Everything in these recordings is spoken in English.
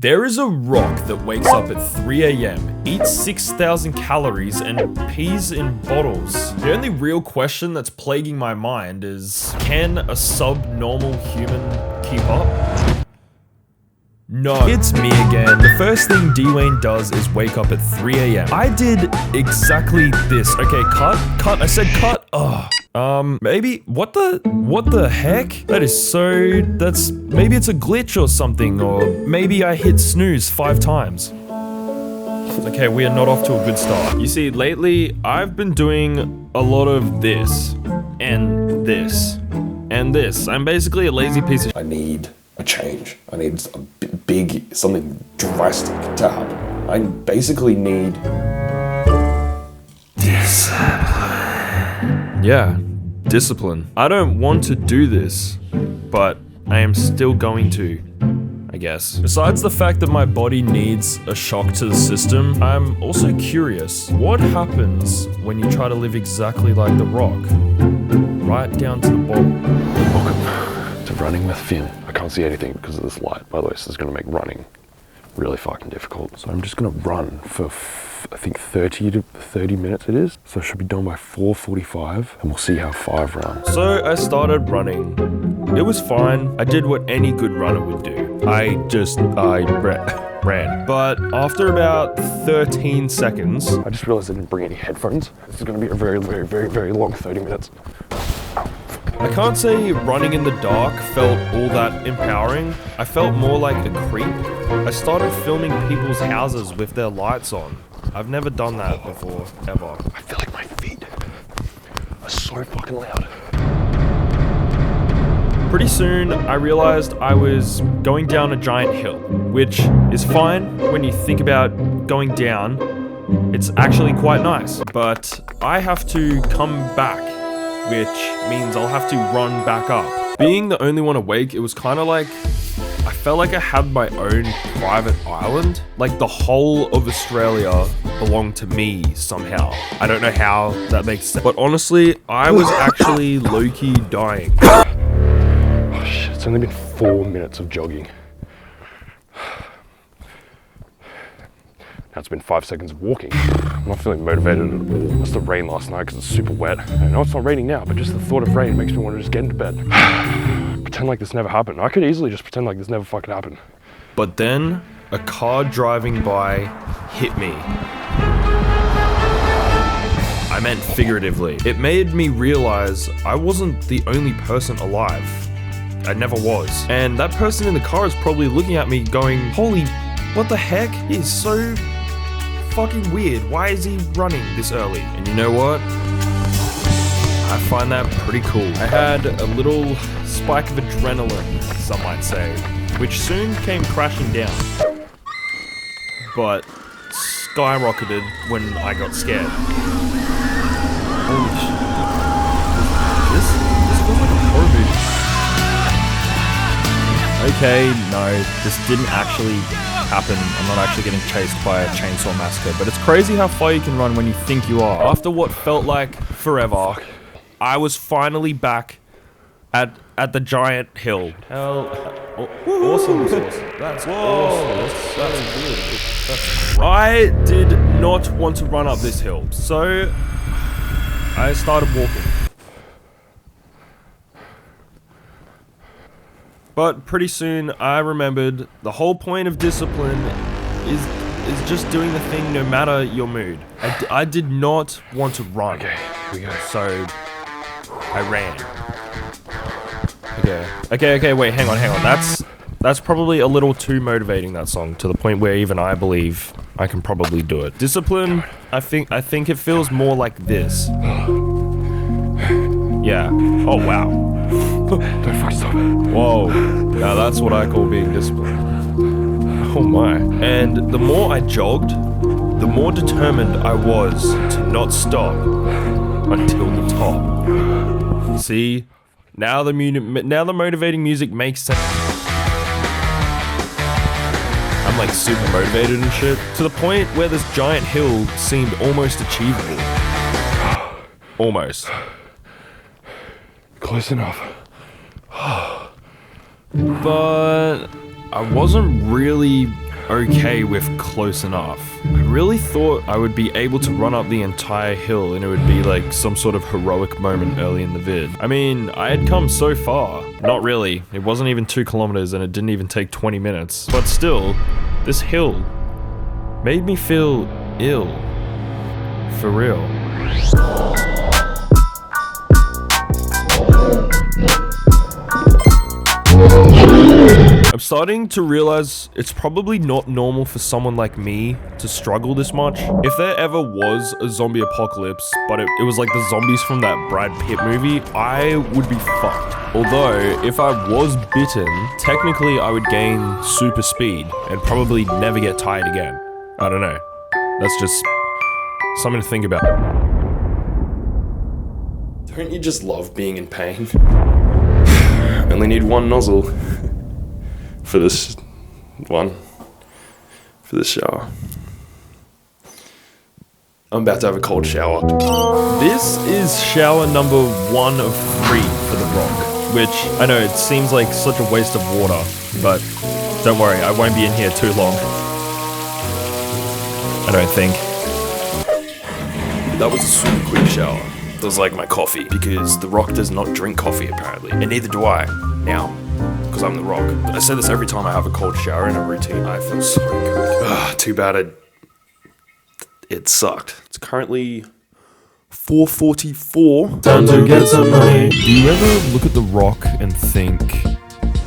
There is a rock that wakes up at 3 AM, eats 6,000 calories, and pees in bottles. The only real question that's plaguing my mind is, can a subnormal human keep up? No, it's me again. The first thing Dwayne does is wake up at 3 AM. I did exactly this. Okay, cut. I said cut. Ugh. Maybe, what the heck? Maybe it's a glitch or something, or maybe I hit snooze 5 times. Okay, we are not off to a good start. You see, lately, I've been doing a lot of this, and this, and this. I'm basically a lazy piece of I need a change. I need something drastic to happen. I basically need discipline. Yeah, discipline. I don't want to do this, but I am still going to, I guess. Besides the fact that my body needs a shock to the system, I'm also curious, what happens when you try to live exactly like The Rock? Right down to the bottom. Welcome to Running with Finn. I can't see anything because of this light. By the way, this is going to make running really fucking difficult. So I'm just going to run for I think 30 minutes it is. So I should be done by 4:45 and we'll see how 5 rounds. So I started running. It was fine. I did what any good runner would do. I ran. But after about 13 seconds, I just realized I didn't bring any headphones. This is going to be a very, very, very, very long 30 minutes. I can't say running in the dark felt all that empowering. I felt more like a creep. I started filming people's houses with their lights on. I've never done that before, ever. I feel like my feet are so fucking loud. Pretty soon, I realized I was going down a giant hill, which is fine when you think about going down. It's actually quite nice, but I have to come back, which means I'll have to run back up. Being the only one awake, it was kind of like, I felt like I had my own private island. Like the whole of Australia belonged to me somehow. I don't know how that makes sense. But honestly, I was actually low-key dying. Oh shit, it's only been 4 minutes of jogging. Now it's been 5 seconds of walking. I'm not feeling motivated at all. It must have rained last night because it's super wet. I know it's not raining now, but just the thought of rain makes me want to just get into bed. Pretend like this never happened. I could easily just pretend like this never fucking happened. But then, a car driving by hit me. I meant figuratively. It made me realize I wasn't the only person alive. I never was. And that person in the car is probably looking at me going, holy, what the heck? He's so fucking weird. Why is he running this early? And you know what? I find that pretty cool. I had a little spike of adrenaline, some might say, which soon came crashing down. But skyrocketed when I got scared. Holy shit. This feels like a horror movie. Okay, no, this didn't actually happen. I'm not actually getting chased by a chainsaw massacre, but it's crazy how far you can run when you think you are. After what felt like forever, I was finally back at the giant hill. Awesome. That's awesome. That's good. I did not want to run up this hill, so I started walking. But pretty soon, I remembered the whole point of discipline is just doing the thing no matter your mood. I did not want to run. Okay, here we go. So I ran. Okay, wait, hang on. That's probably a little too motivating, that song, to the point where even I believe I can probably do it. Discipline, I think it feels more like this. Yeah. Oh, wow. Don't fucking stop it. Whoa. Now that's what I call being disciplined. Oh my. And the more I jogged, the more determined I was to not stop until the top. See? Now the motivating music makes sense. I'm like super motivated and shit, to the point where this giant hill seemed almost achievable. Almost. Close enough. But I wasn't really okay with close enough. I really thought I would be able to run up the entire hill and it would be like some sort of heroic moment early in the vid. I mean, I had come so far. Not really. It wasn't even 2 kilometers and it didn't even take 20 minutes. But still, this hill made me feel ill. For real. I'm starting to realize it's probably not normal for someone like me to struggle this much. If there ever was a zombie apocalypse, but it was like the zombies from that Brad Pitt movie, I would be fucked. Although, if I was bitten, technically I would gain super speed and probably never get tired again. I don't know. That's just something to think about. Don't you just love being in pain? Only need one nozzle for this shower. I'm about to have a cold shower. This is shower number 1 of 3 for the rock, which I know it seems like such a waste of water, but don't worry, I won't be in here too long. I don't think. That was a super quick shower. It was like my coffee, because The Rock does not drink coffee apparently, and neither do I, now, because I'm The Rock. I say this every time I have a cold shower in a routine. I feel so good. Too bad it sucked. It's currently 4:44. Time to get some money. Do you ever look at The Rock and think,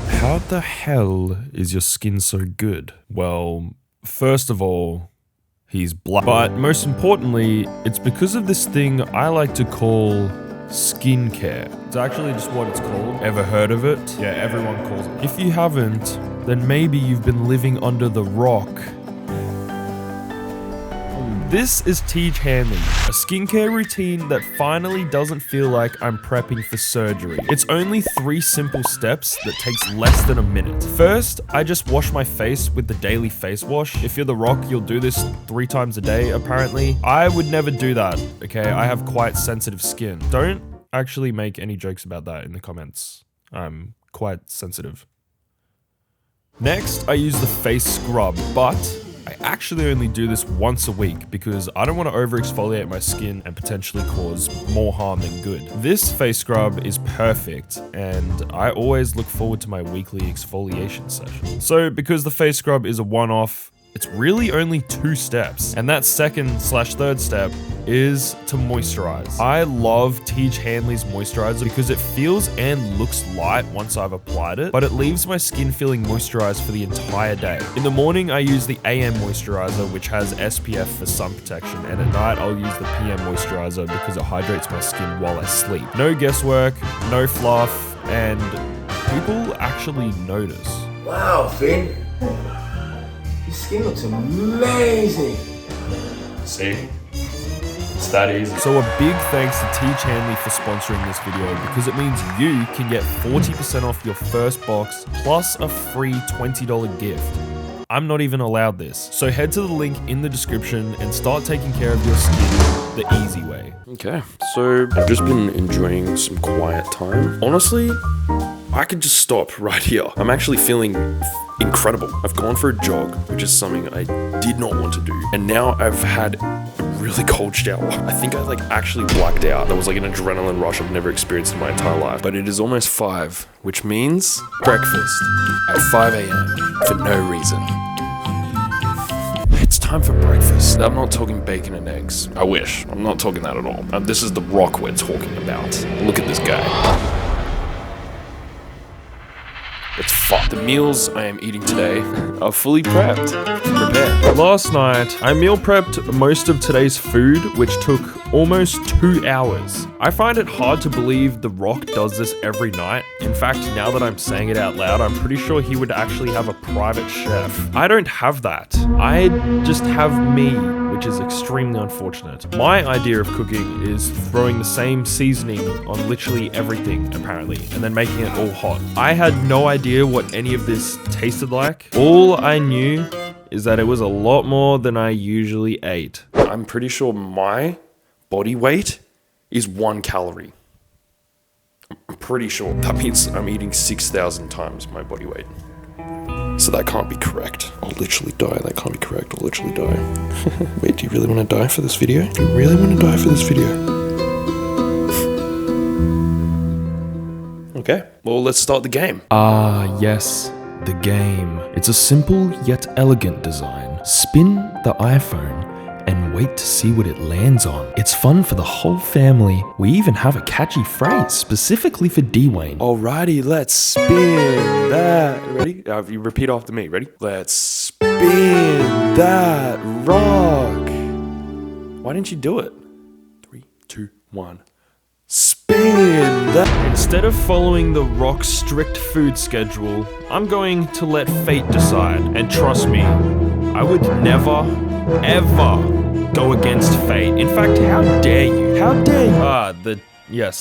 how the hell is your skin so good? Well, first of all, he's black. But most importantly, it's because of this thing I like to call skincare. It's actually just what it's called. Ever heard of it? Yeah, everyone calls it. If you haven't, then maybe you've been living under the rock. This is Tej Hanley, a skincare routine that finally doesn't feel like I'm prepping for surgery. It's only 3 simple steps that takes less than a minute. First, I just wash my face with the daily face wash. If you're The Rock, you'll do this 3 times a day, apparently. I would never do that, okay? I have quite sensitive skin. Don't actually make any jokes about that in the comments. I'm quite sensitive. Next, I use the face scrub, but I actually only do this once a week because I don't want to over exfoliate my skin and potentially cause more harm than good. This face scrub is perfect and I always look forward to my weekly exfoliation session. So because the face scrub is a one-off, it's really only 2 steps. And that second/3rd step is to moisturize. I love Tej Hanley's moisturizer because it feels and looks light once I've applied it, but it leaves my skin feeling moisturized for the entire day. In the morning, I use the AM moisturizer, which has SPF for sun protection, and at night, I'll use the PM moisturizer because it hydrates my skin while I sleep. No guesswork, no fluff, and people actually notice. Wow, Finn. Your skin looks amazing. See? It's that easy. So a big thanks to Tej Hanley for sponsoring this video because it means you can get 40% off your first box plus a free $20 gift. I'm not even allowed this. So head to the link in the description and start taking care of your skin the easy way. Okay, so I've just been enjoying some quiet time. Honestly, I could just stop right here. I'm actually feeling incredible. I've gone for a jog, which is something I did not want to do. And now I've had a really cold shower. I think I actually blacked out. That was like an adrenaline rush I've never experienced in my entire life. But it is almost 5, which means breakfast at 5 a.m. for no reason. It's time for breakfast. I'm not talking bacon and eggs. I wish. I'm not talking that at all. This is The Rock we're talking about. Look at this guy. It's fucked. The meals I am eating today are fully prepared. Last night, I meal prepped most of today's food, which took almost 2 hours. I find it hard to believe The Rock does this every night. In fact, now that I'm saying it out loud, I'm pretty sure he would actually have a private chef. I don't have that. I just have me, which is extremely unfortunate. My idea of cooking is throwing the same seasoning on literally everything, apparently, and then making it all hot. I had no idea what any of this tasted like. All I knew is that it was a lot more than I usually ate. I'm pretty sure my body weight is 1 calorie. I'm pretty sure. That means I'm eating 6,000 times my body weight. So that can't be correct. I'll literally die. That can't be correct. I'll literally die. Wait, do you really want to die for this video? Do you really want to die for this video? Okay, well, let's start the game. Ah, yes, the game. It's a simple yet elegant design. Spin the iPhone and wait to see what it lands on. It's fun for the whole family. We even have a catchy phrase specifically for Dwayne. Alrighty, let's spin that. Ready? You repeat after me. Ready? Let's spin that rock. Why didn't you do it? 3, 2, 1. Spin that. Instead of following the Rock's strict food schedule, I'm going to let fate decide. And trust me, I would never, ever go against fate. In fact, how dare you? How dare you?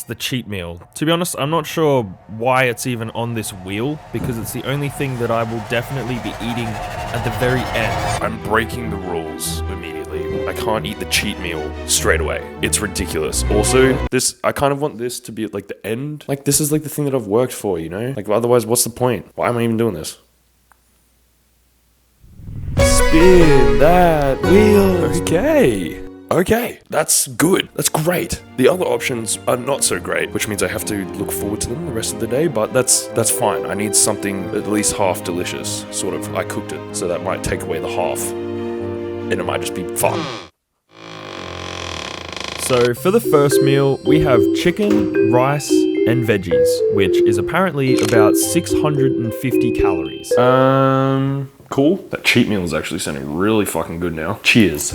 The cheat meal. To be honest, I'm not sure why it's even on this wheel, because it's the only thing that I will definitely be eating at the very end. I'm breaking the rules immediately. I can't eat the cheat meal straight away. It's ridiculous. Also, I kind of want this to be like the end. Like, this is like the thing that I've worked for, you know? Like, otherwise, what's the point? Why am I even doing this? Spin that wheel. Okay, that's good. That's great. The other options are not so great, which means I have to look forward to them the rest of the day, but that's fine. I need something at least half delicious, sort of. I cooked it, so that might take away the half, and it might just be fun. So for the first meal, we have chicken, rice, and veggies, which is apparently about 650 calories. Cool. That cheat meal is actually sounding really fucking good now. Cheers.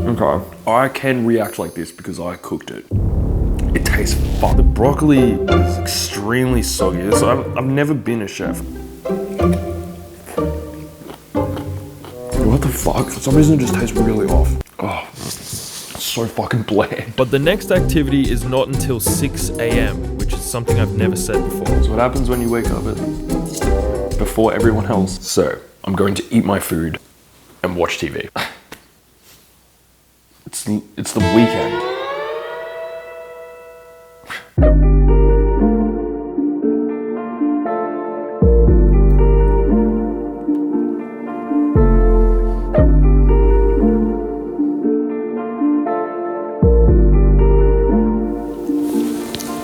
Okay. I can react like this because I cooked it. It tastes fuck. The broccoli is extremely soggy. I've never been a chef. What the fuck? For some reason it just tastes really off. Oh, it's so fucking bland. But the next activity is not until 6 a.m., which is something I've never said before. That's what happens when you wake up before everyone else. So, I'm going to eat my food and watch TV. It's the weekend.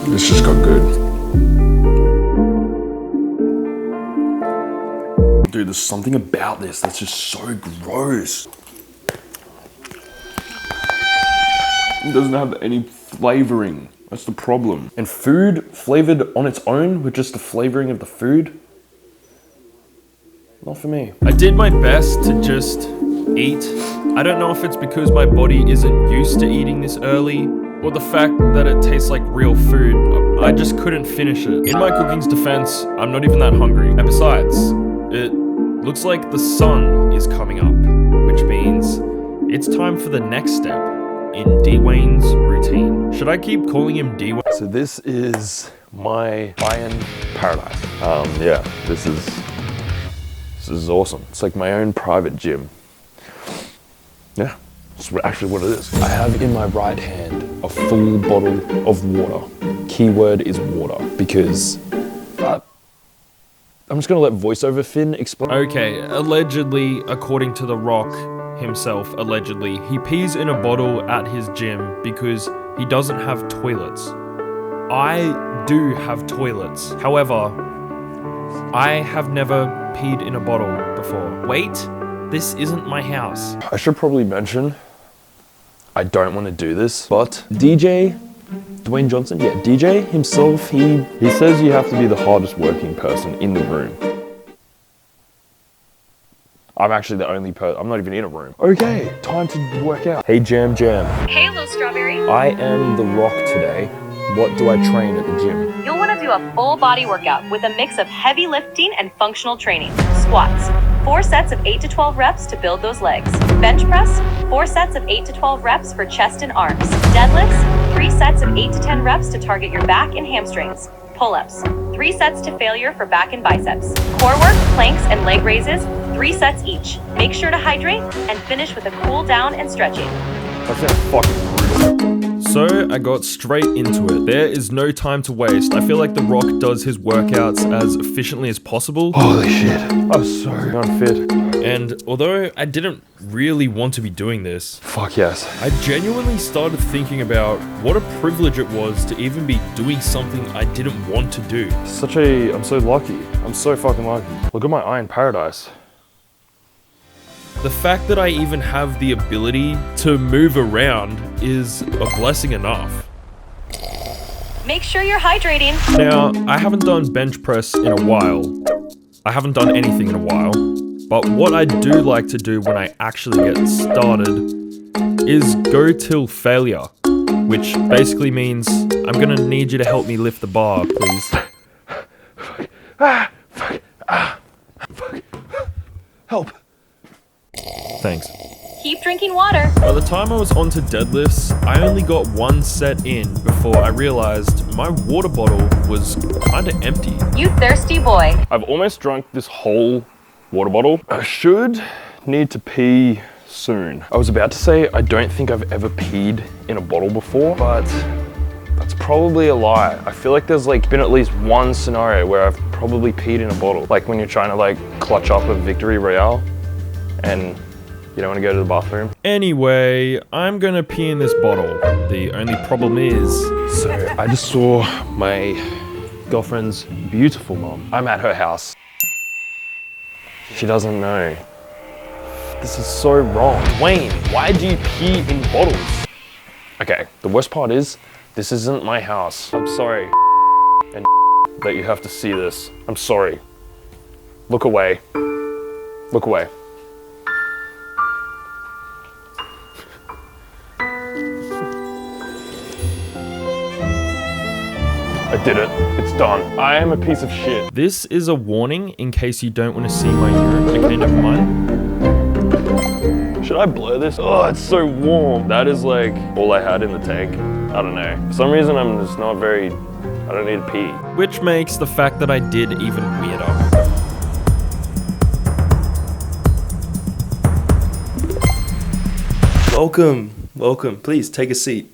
This just got good. Dude, there's something about this that's just so gross. It doesn't have any flavoring. That's the problem. And food flavored on its own with just the flavoring of the food, not for me. I did my best to just eat. I don't know if it's because my body isn't used to eating this early, or the fact that it tastes like real food. I just couldn't finish it. In my cooking's defense, I'm not even that hungry. And besides, it looks like the sun is coming up, which means it's time for the next step in Dwayne's routine. Should I keep calling him Dwayne? So this is my iron paradise. Yeah, this is awesome. It's like my own private gym. Yeah, that's actually what it is. I have in my right hand a full bottle of water. Keyword is water, because I'm just gonna let voiceover Finn explain. Okay, allegedly, according to The Rock himself, allegedly, he pees in a bottle at his gym because he doesn't have toilets. I do have toilets. However, I have never peed in a bottle before. Wait, this isn't my house. I should probably mention, I don't want to do this, but DJ Dwayne Johnson, yeah, DJ himself, he says you have to be the hardest working person in the room. I'm actually the only person, I'm not even in a room. Okay, time to work out. Hey Jam. Hey, little strawberry. I am the Rock today. What do I train at the gym? You'll want to do a full body workout with a mix of heavy lifting and functional training. Squats, 4 sets of 8 to 12 reps to build those legs. Bench press, 4 sets of 8 to 12 reps for chest and arms. Deadlifts, 3 sets of 8 to 10 reps to target your back and hamstrings. Pull-ups, 3 sets to failure for back and biceps. Core work, planks, and leg raises, 3 sets each. Make sure to hydrate and finish with a cool down and stretching. That sounds fucking brutal. So I got straight into it. There is no time to waste. I feel like The Rock does his workouts as efficiently as possible. Holy shit. I'm so unfit. And although I didn't really want to be doing this, Fuck yes. I genuinely started thinking about what a privilege it was to even be doing something I didn't want to do. I'm so lucky. I'm so fucking lucky. Look at my eye in paradise. The fact that I even have the ability to move around is a blessing enough. Make sure you're hydrating. Now, I haven't done bench press in a while. I haven't done anything in a while. But what I do like to do when I actually get started is go till failure, which basically means I'm gonna need you to help me lift the bar, please. Help. Thanks. Keep drinking water. By the time I was onto deadlifts, I only got one set in before I realized my water bottle was kinda empty. You thirsty boy. I've almost drunk this whole water bottle. I should need to pee soon. I was about to say I don't think I've ever peed in a bottle before, but that's probably a lie. I feel like there's been at least one scenario where I've probably peed in a bottle. Like when you're trying to clutch up a victory royale and you don't want to go to the bathroom. Anyway, I'm gonna pee in this bottle. The only problem is... So I just saw my girlfriend's beautiful mom. I'm at her house. She doesn't know. This is so wrong. Wayne, why do you pee in bottles? Okay, the worst part is, this isn't my house. I'm sorry, and that you have to see this. I'm sorry. Look away. Look away. I did it. It's done. I am a piece of shit. This is a warning in case you don't want to see my urine. Okay, never mind. Should I blur this? Oh, it's so warm. That is all I had in the tank. I don't know. For some reason, I'm just not very... I don't need to pee. Which makes the fact that I did even weirder. Welcome. Please take a seat.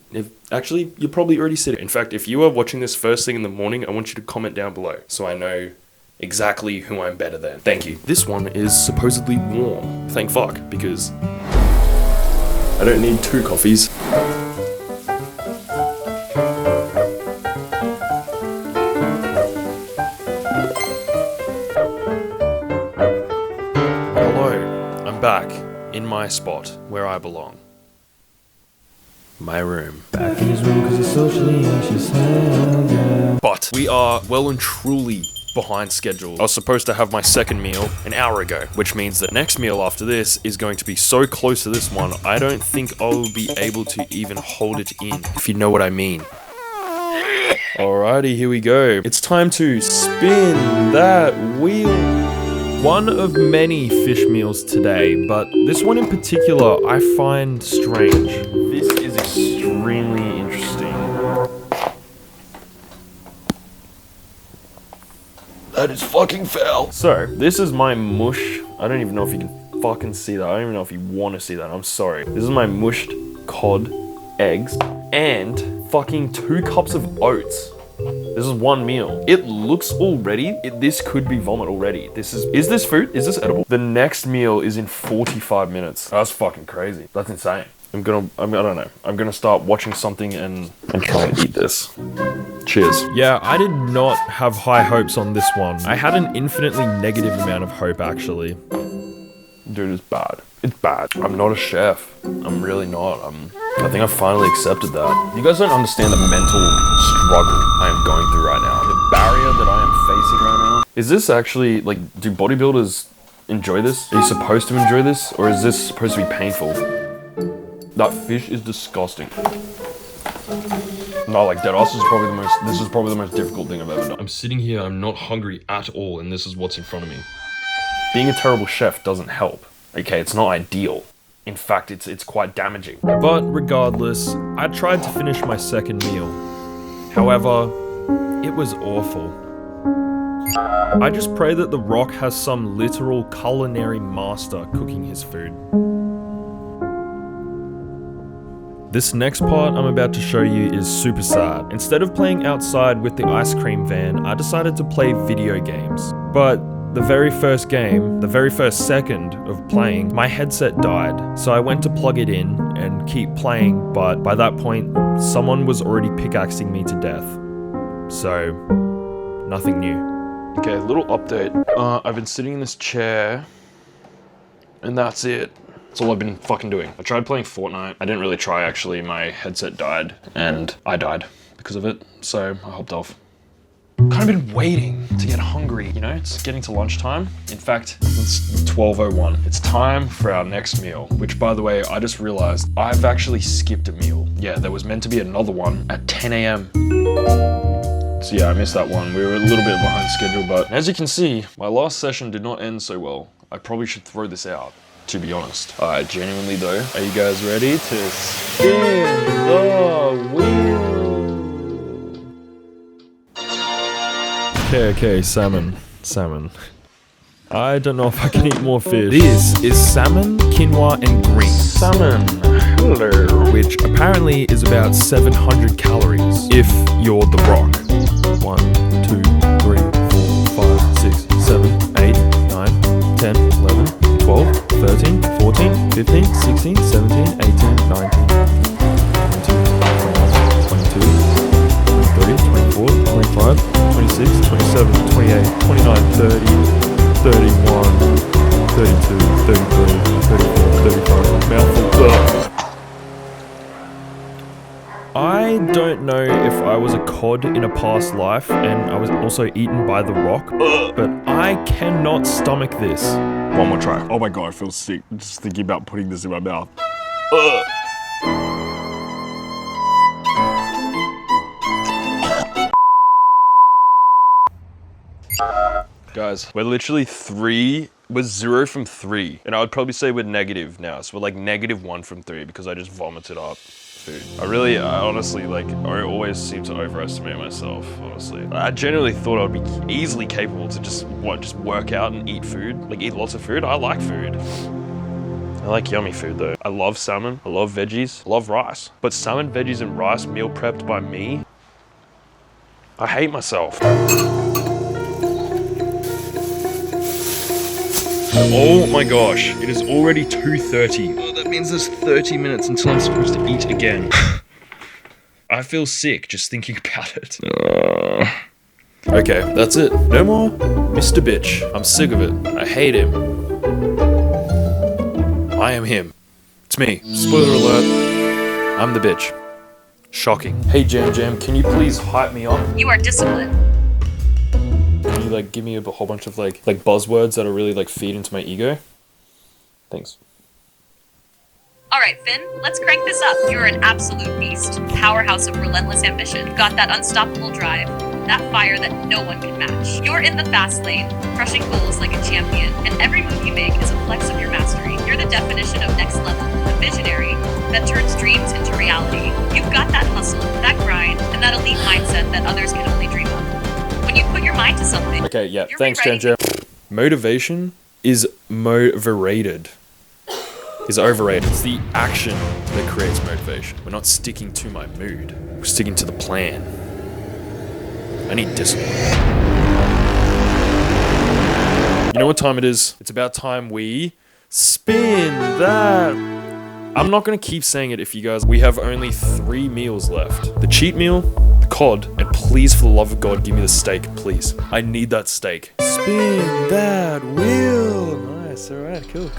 Actually, you're probably already sitting. In fact, if you are watching this first thing in the morning, I want you to comment down below so I know exactly who I'm better than. Thank you. This one is supposedly warm. Thank fuck, because I don't need 2 coffees. Hello, I'm back in my spot where I belong. My room. Back in his room because he's socially anxious. But we are well and truly behind schedule. I was supposed to have my second meal an hour ago, which means the next meal after this is going to be so close to this one, I don't think I'll be able to even hold it in, if you know what I mean. Alrighty, here we go. It's time to spin that wheel. One of many fish meals today, but this one in particular I find strange. This is extremely interesting. That is fucking foul. So, this is my mush. I don't even know if you can fucking see that. I don't even know if you want to see that. I'm sorry. This is my mushed cod, eggs, and fucking 2 cups of oats. This is one meal. It looks already, this could be vomit already. Is this food? Is this edible? The next meal is in 45 minutes. That's fucking crazy. That's insane. I don't know. I'm gonna start watching something and try and eat this. Cheers. Yeah, I did not have high hopes on this one. I had an infinitely negative amount of hope, actually. Dude, it's bad. It's bad. I'm not a chef. I'm really not. I think I finally accepted that. You guys don't understand the mental struggle I am going through right now. The barrier that I am facing right now. Is this actually, do bodybuilders enjoy this? Are you supposed to enjoy this? Or is this supposed to be painful? That fish is disgusting. No, deadass, this is probably the most difficult thing I've ever done. I'm sitting here, I'm not hungry at all, and this is what's in front of me. Being a terrible chef doesn't help. Okay, it's not ideal. In fact, it's quite damaging. But regardless, I tried to finish my second meal. However, it was awful. I just pray that The Rock has some literal culinary master cooking his food. this next part I'm about to show you is super sad. Instead of playing outside with the ice cream van, I decided to play video games. But the very first game, the very first second of playing, my headset died. So I went to plug it in and keep playing, but by that point, someone was already pickaxing me to death. So, nothing new. Okay, little update. I've been sitting in this chair, and that's it. That's all I've been fucking doing. I tried playing Fortnite. I didn't really try, actually. My headset died, and I died because of it, so I hopped off. Kind of been waiting to get hungry, you know? It's getting to lunchtime. In fact, it's 12:01. It's time for our next meal, which, by the way, I just realized I've actually skipped a meal. Yeah, there was meant to be another one at 10 a.m. So yeah, I missed that one. We were a little bit behind schedule, but as you can see, my last session did not end so well. I probably should throw this out, to be honest. Alright, genuinely though, are you guys ready to spin the wheel? Okay, salmon. I don't know if I can eat more fish. This is salmon, quinoa, and greens. Salmon, hello. Which apparently is about 700 calories if you're the Rock. 1, 2, 3, 4, 5, 6, 7, 8, 9, 10, 11, 12, 13, 14, 15, 16, 17, 18, 19, 20, 21, 22, 23, 24, 25, 26, 27, 28, 29, 30, 31, 32, 33, 34, 35, mouthful. I don't know if I was a cod in a past life and I was also eaten by the Rock, but I cannot stomach this. One more try. Oh my god, I feel sick just thinking about putting this in my mouth. Guys, we're literally we're 0 from 3. And I would probably say we're negative now. So we're like -1 from 3 because I just vomited up food. I honestly, like, I always seem to overestimate myself, honestly. I genuinely thought I would be easily capable to just work out and eat food. Like, eat lots of food. I like food. I like yummy food though. I love salmon, I love veggies, I love rice. But salmon, veggies, and rice meal prepped by me, I hate myself. Oh my gosh, it is already 2:30. Oh, that means there's 30 minutes until I'm supposed to eat again. I feel sick just thinking about it. Okay, that's it. No more Mr. Bitch. I'm sick of it. I hate him. I am him. It's me. Spoiler alert. I'm the bitch. Shocking. Hey Jam, can you please hype me up? You are disciplined. Can you like give me a whole bunch of like buzzwords that'll really like feed into my ego? Thanks. Alright, Finn, let's crank this up. You're an absolute beast. Powerhouse of relentless ambition. Got that unstoppable drive. That fire that no one can match. You're in the fast lane, crushing goals like a champion, and every move you make is a flex of your mastery. You're the definition of next level, the visionary that turns dreams into reality. You've got that hustle, that grind, and that elite mindset that others can only dream of. When you put your mind to something... Okay, yeah, thanks, Jam. Motivation is overrated. Is overrated. It's the action that creates motivation. We're not sticking to my mood. We're sticking to the plan. I need discipline. You know what time it is? It's about time we spin that. I'm not gonna keep saying it if you guys... We have only 3 meals left. The cheat meal, the cod, and please, for the love of God, give me the steak, please. I need that steak. Spin that wheel. Nice, alright, cool.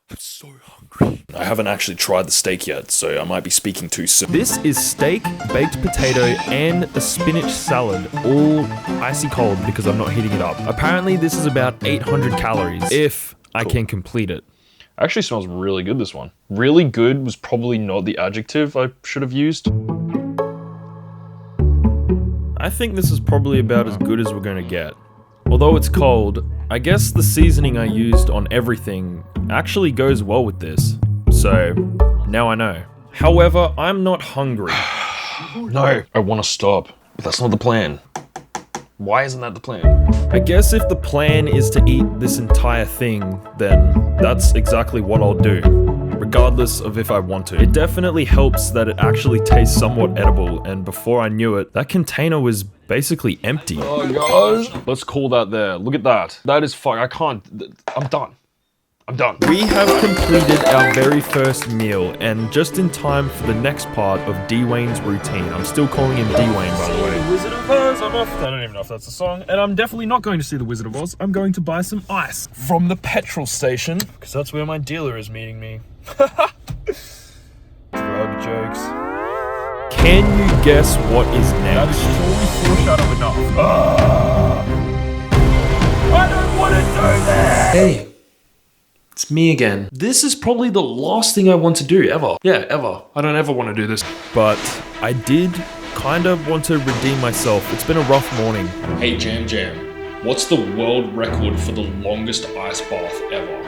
I'm so hungry. I haven't actually tried the steak yet, so I might be speaking too soon. This is steak, baked potato, and a spinach salad, all icy cold because I'm not heating it up. Apparently this is about 800 calories, if I can complete it. Actually smells really good, this one. Really good was probably not the adjective I should have used. I think this is probably about as good as we're gonna get. Although it's cold, I guess the seasoning I used on everything actually goes well with this. So, now I know. However, I'm not hungry. No, I want to stop. But that's not the plan. Why isn't that the plan? I guess if the plan is to eat this entire thing, then that's exactly what I'll do, regardless of if I want to. It definitely helps that it actually tastes somewhat edible, and before I knew it, that container was basically empty. Oh gosh. Let's call that there. Look at that. That is fuck. I can't. I'm done. I'm done. We have completed our very first meal, and just in time for the next part of Dwayne's routine. I'm still calling him Dwayne, by the way. Wizard of Oz, I'm off. I don't even know if that's a song. And I'm definitely not going to see the Wizard of Oz. I'm going to buy some ice from the petrol station, because that's where my dealer is meeting me. Drug jokes. Can you guess what is next? That is surely foreshadow enough. I don't want to do that! Hey, it's me again. This is probably the last thing I want to do ever. Yeah, ever. I don't ever want to do this. But I did kind of want to redeem myself. It's been a rough morning. Hey, Jam, what's the world record for the longest ice bath ever?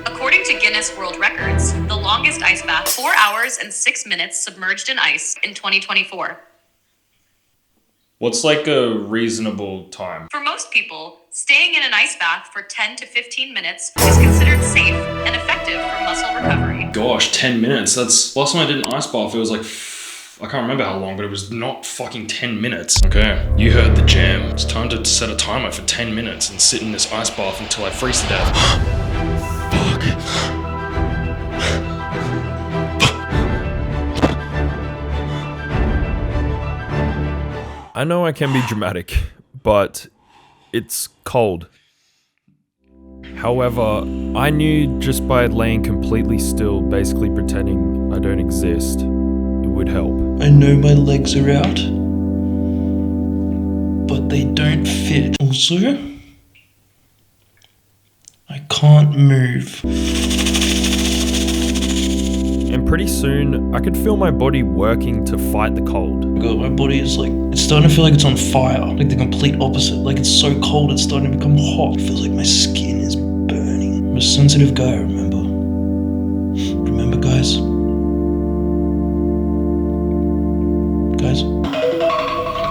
According to Guinness World Records, the longest ice bath, 4 hours and 6 minutes submerged in ice in 2024. What's like a reasonable time? For most people, staying in an ice bath for 10 to 15 minutes is considered safe and effective for muscle recovery. Gosh, 10 minutes. That's last time I did an ice bath. It was like, I can't remember how long, but it was not fucking 10 minutes. Okay, you heard the jam. It's time to set a timer for 10 minutes and sit in this ice bath until I freeze to death. Fuck. I know I can be dramatic, but it's cold. However, I knew just by laying completely still, basically pretending I don't exist, it would help. I know my legs are out, but they don't fit. Also, I can't move. And pretty soon, I could feel my body working to fight the cold. God, my body is like, it's starting to feel like it's on fire. Like the complete opposite. Like it's so cold, it's starting to become hot. It feels like my skin is burning. I'm a sensitive guy, remember? Remember, guys? Guys?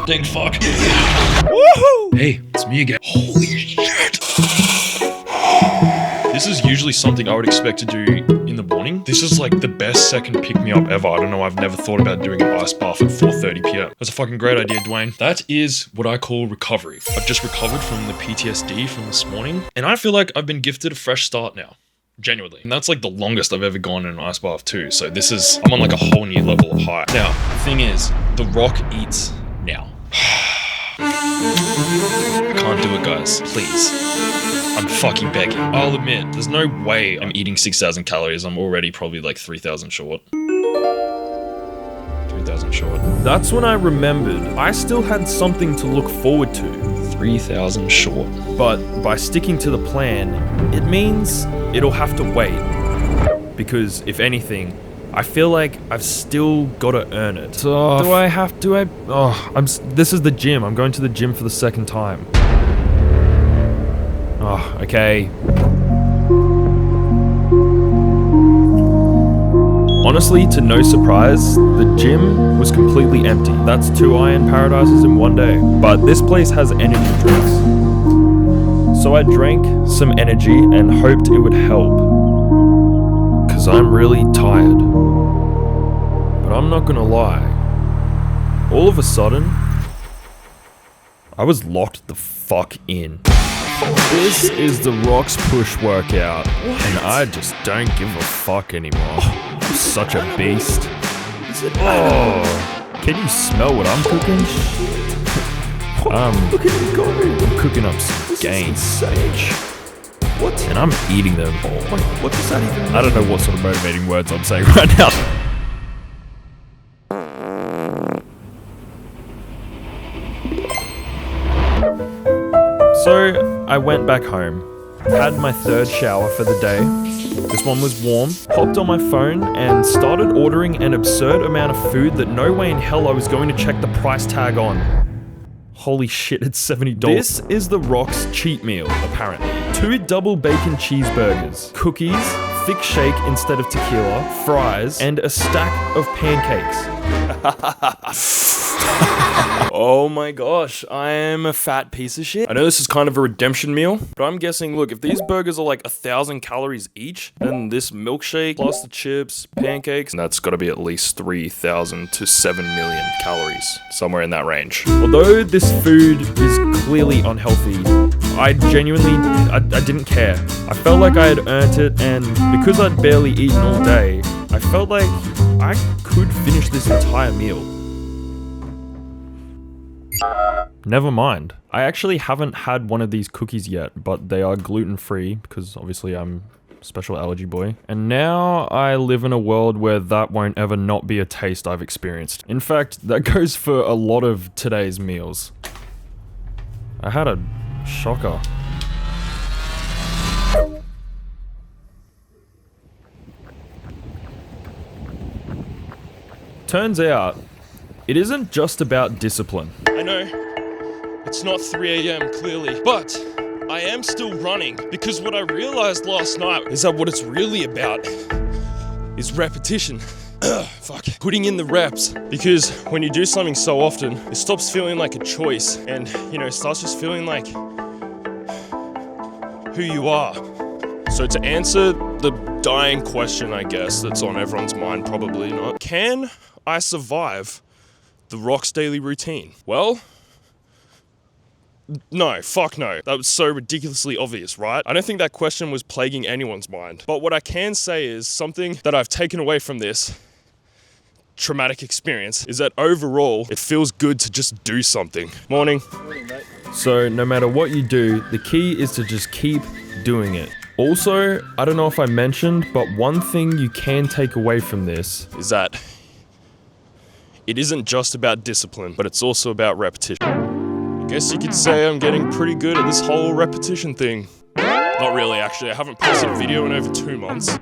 Thank fuck. Woohoo! Hey, it's me again. Holy shit! This is usually something I would expect to do in the morning. This is like the best second pick-me-up ever. I don't know, I've never thought about doing an ice bath at 4:30 p.m. That's a fucking great idea, Dwayne. That is what I call recovery. I've just recovered from the PTSD from this morning, and I feel like I've been gifted a fresh start now. Genuinely. And that's like the longest I've ever gone in an ice bath too. So this is, I'm on like a whole new level of high. Now, the thing is, The Rock eats now. I can't do it, guys. Please. I'm fucking begging. I'll admit, there's no way I'm eating 6,000 calories. I'm already probably like 3,000 short. 3,000 short. That's when I remembered I still had something to look forward to. 3,000 short. But by sticking to the plan, it means it'll have to wait. Because if anything, I feel like I've still got to earn it. This is the gym. I'm going to the gym for the second time. Oh, okay. Honestly, to no surprise, the gym was completely empty. That's 2 iron paradises in one day. But this place has energy drinks. So I drank some energy and hoped it would help. Cause I'm really tired. But I'm not gonna lie. All of a sudden, I was locked the fuck in. This is the Rock's push workout, and I just don't give a fuck anymore. I'm such a beast. Oh, can you smell what I'm cooking? Look at me go. I'm cooking up some gains, bitch. What? And I'm eating them. Wait, what does that even mean? I don't know what sort of motivating words I'm saying right now. So, I went back home, had my third shower for the day. This one was warm, hopped on my phone, and started ordering an absurd amount of food that no way in hell I was going to check the price tag on. Holy shit, it's $70. This is The Rock's cheat meal, apparently. 2 double bacon cheeseburgers, cookies, thick shake instead of tequila, fries, and a stack of pancakes. Oh my gosh, I am a fat piece of shit. I know this is kind of a redemption meal, but I'm guessing, look, if these burgers are like 1,000 calories each, then this milkshake plus the chips, pancakes, that's gotta be at least 3,000 to 7 million calories, somewhere in that range. Although this food is clearly unhealthy, I genuinely, I didn't care. I felt like I had earned it, and because I'd barely eaten all day, I felt like I could finish this entire meal. Never mind. I actually haven't had one of these cookies yet, but they are gluten-free because obviously I'm a special allergy boy. And now I live in a world where that won't ever not be a taste I've experienced. In fact, that goes for a lot of today's meals. I had a shocker. Turns out, it isn't just about discipline. I know. It's not 3 a.m. clearly, but I am still running because what I realized last night is that what it's really about is repetition. Fuck. Putting in the reps. Because when you do something so often, it stops feeling like a choice and, starts just feeling like who you are. So to answer the dying question, I guess, that's on everyone's mind, probably not. Can I survive the Rock's daily routine? Well, no, fuck no. That was so ridiculously obvious, right? I don't think that question was plaguing anyone's mind. But what I can say is something that I've taken away from this traumatic experience is that overall, it feels good to just do something. Morning. Morning, mate. So no matter what you do, the key is to just keep doing it. Also, I don't know if I mentioned, but one thing you can take away from this Is that it isn't just about discipline, but it's also about repetition. I guess you could say I'm getting pretty good at this whole repetition thing. Not really, actually. I haven't posted a video in over 2 months.